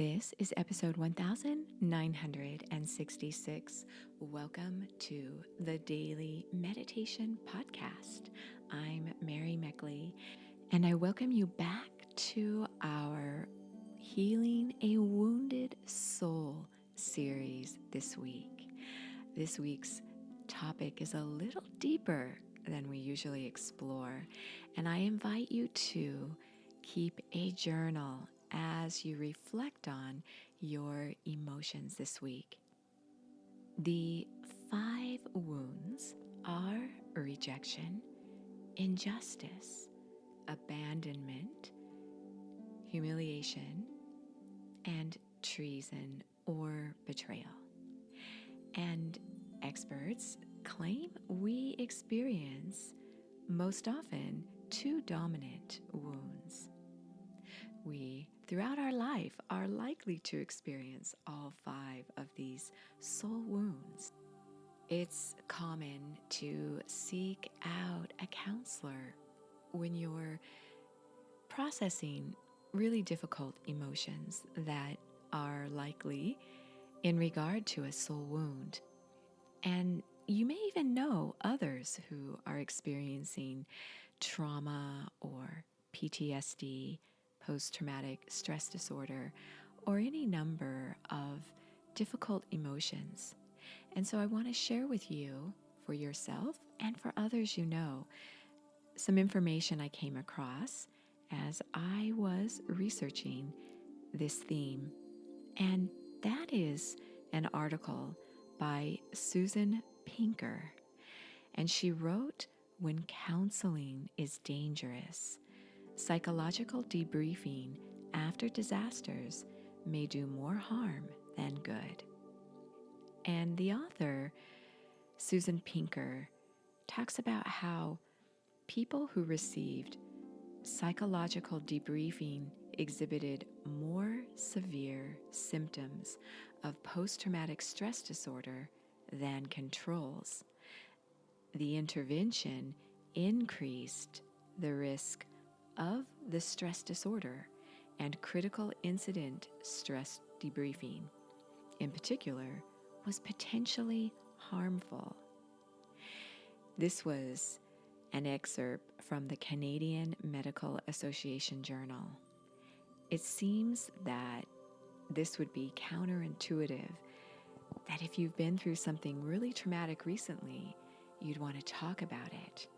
This is episode 1966. Welcome to the Daily Meditation Podcast. I'm Mary Meckley, and I welcome you back to our Healing a Wounded Soul series this week. This week's topic is a little deeper than we usually explore, and I invite you to keep a journal as you reflect on your emotions this week. The 5 wounds are rejection, injustice, abandonment, humiliation, and treason or betrayal. And experts claim we experience most often 2 dominant wounds. We, throughout our life, are likely to experience all 5 of these soul wounds. It's common to seek out a counselor when you're processing really difficult emotions that are likely in regard to a soul wound. And you may even know others who are experiencing trauma or PTSD, post-traumatic stress disorder, or any number of difficult emotions. And so I want to share with you, for yourself and for others you know, some information I came across as I was researching this theme. And that is an article by Susan Pinker. And she wrote, "When counseling is dangerous, psychological debriefing after disasters may do more harm than good." And the author, Susan Pinker, talks about how people who received psychological debriefing exhibited more severe symptoms of post-traumatic stress disorder than controls. The intervention increased the risk of the stress disorder and critical incident stress debriefing, in particular, was potentially harmful. This was an excerpt from the Canadian Medical Association Journal. It seems that this would be counterintuitive, that if you've been through something really traumatic recently, you'd want to talk about it.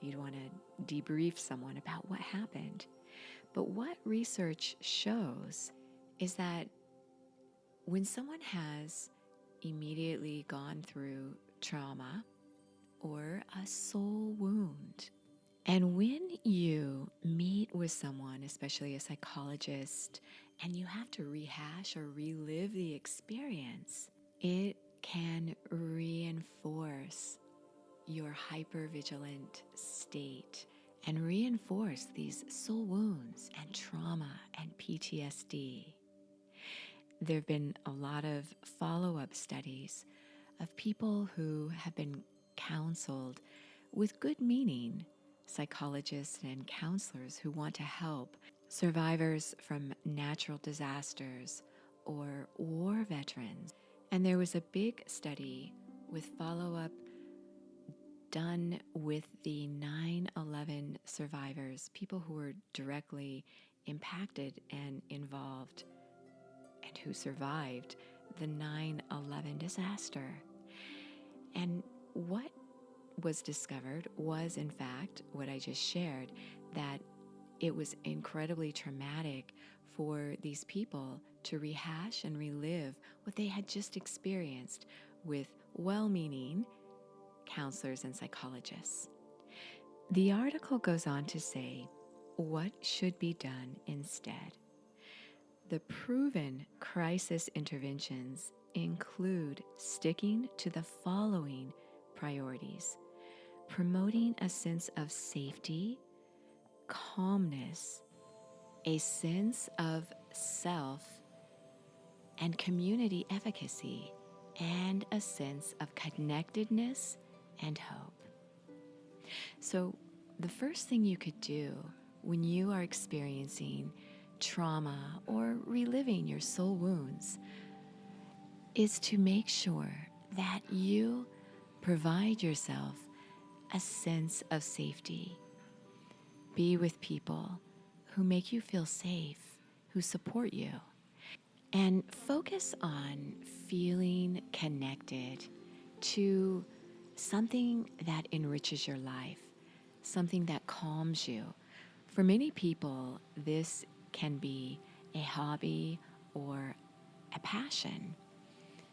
You'd want to debrief someone about what happened. But what research shows is that when someone has immediately gone through trauma or a soul wound, and when you meet with someone, especially a psychologist, and you have to rehash or relive the experience, it can reinforce your hypervigilant state and reinforce these soul wounds and trauma and PTSD. There have been a lot of follow-up studies of people who have been counseled with good meaning, psychologists and counselors who want to help survivors from natural disasters or war veterans. And there was a big study with follow-up done with the 9/11 survivors, people who were directly impacted and involved and who survived the 9/11 disaster. And what was discovered was, in fact, what I just shared, that it was incredibly traumatic for these people to rehash and relive what they had just experienced with well-meaning counselors and psychologists. The article goes on to say what should be done instead. The proven crisis interventions include sticking to the following priorities: promoting a sense of safety, calmness, a sense of self and community efficacy, and a sense of connectedness and hope. So the first thing you could do when you are experiencing trauma or reliving your soul wounds is to make sure that you provide yourself a sense of safety. Be with people who make you feel safe, who support you, and focus on feeling connected to something that enriches your life, something that calms you. For many people, this can be a hobby or a passion.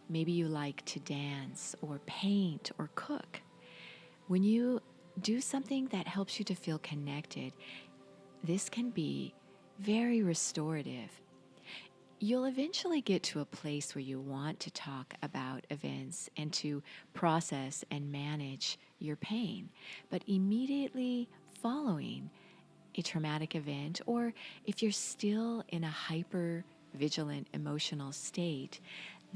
Maybe you like to dance or paint or cook. When you do something that helps you to feel connected, this can be very restorative. You'll eventually get to a place where you want to talk about events and to process and manage your pain. But immediately following a traumatic event, or if you're still in a hyper vigilant emotional state,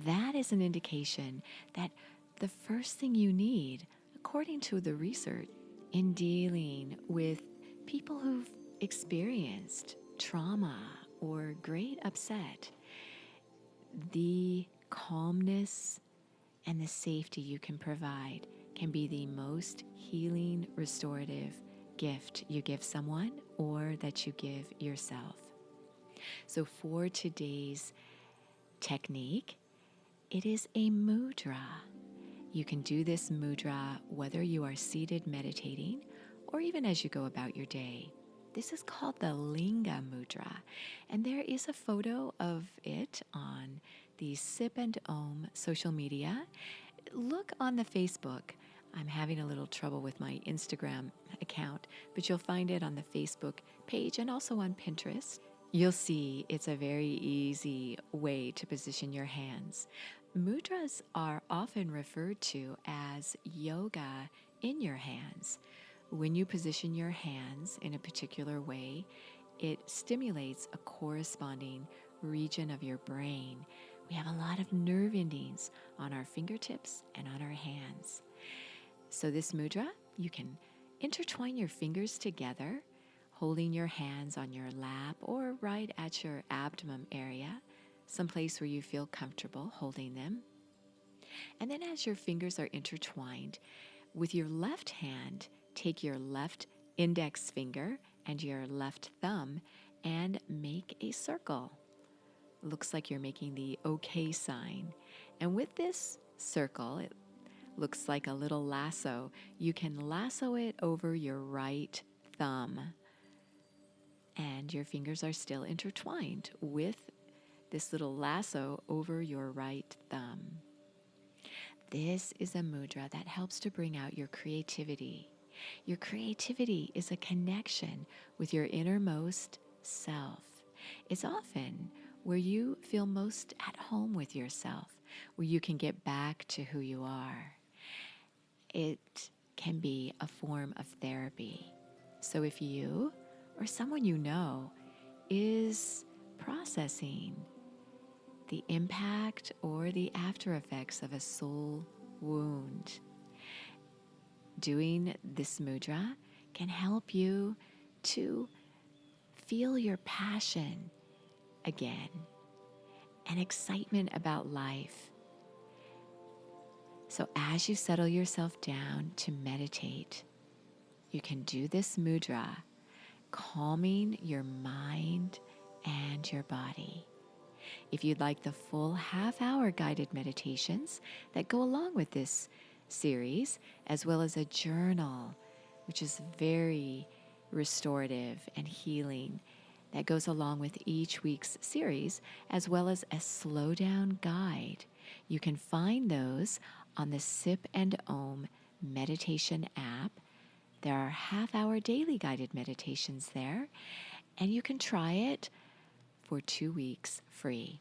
that is an indication that the first thing you need, according to the research, in dealing with people who've experienced trauma or great upset, the calmness and the safety you can provide can be the most healing, restorative gift you give someone or that you give yourself. So for today's technique, it is a mudra. You can do this mudra whether you are seated meditating or even as you go about your day. This is called the Linga Mudra, and there is a photo of it on the Sip and Om social media. Look on the Facebook. I'm having a little trouble with my Instagram account, but you'll find it on the Facebook page and also on Pinterest. You'll see it's a very easy way to position your hands. Mudras are often referred to as yoga in your hands. When you position your hands in a particular way, it stimulates a corresponding region of your brain. We have a lot of nerve endings on our fingertips and on our hands. So this mudra, you can intertwine your fingers together, holding your hands on your lap or right at your abdomen area, someplace where you feel comfortable holding them. And then as your fingers are intertwined, with your left hand, take your left index finger and your left thumb and make a circle. Looks like you're making the OK sign. And with this circle, it looks like a little lasso. You can lasso it over your right thumb. And your fingers are still intertwined with this little lasso over your right thumb. This is a mudra that helps to bring out your creativity. Your creativity is a connection with your innermost self. It's often where you feel most at home with yourself, where you can get back to who you are. It can be a form of therapy. So if you or someone you know is processing the impact or the after effects of a soul wound, doing this mudra can help you to feel your passion again and excitement about life. So as you settle yourself down to meditate, you can do this mudra, calming your mind and your body. If you'd like the full half-hour guided meditations that go along with this series, as well as a journal, which is very restorative and healing, that goes along with each week's series, as well as a slow down guide. You can find those on the Sip and Om meditation app. There are half-hour daily guided meditations there, and you can try it for 2 weeks free.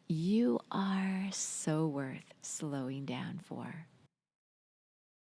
You are so worth slowing down for.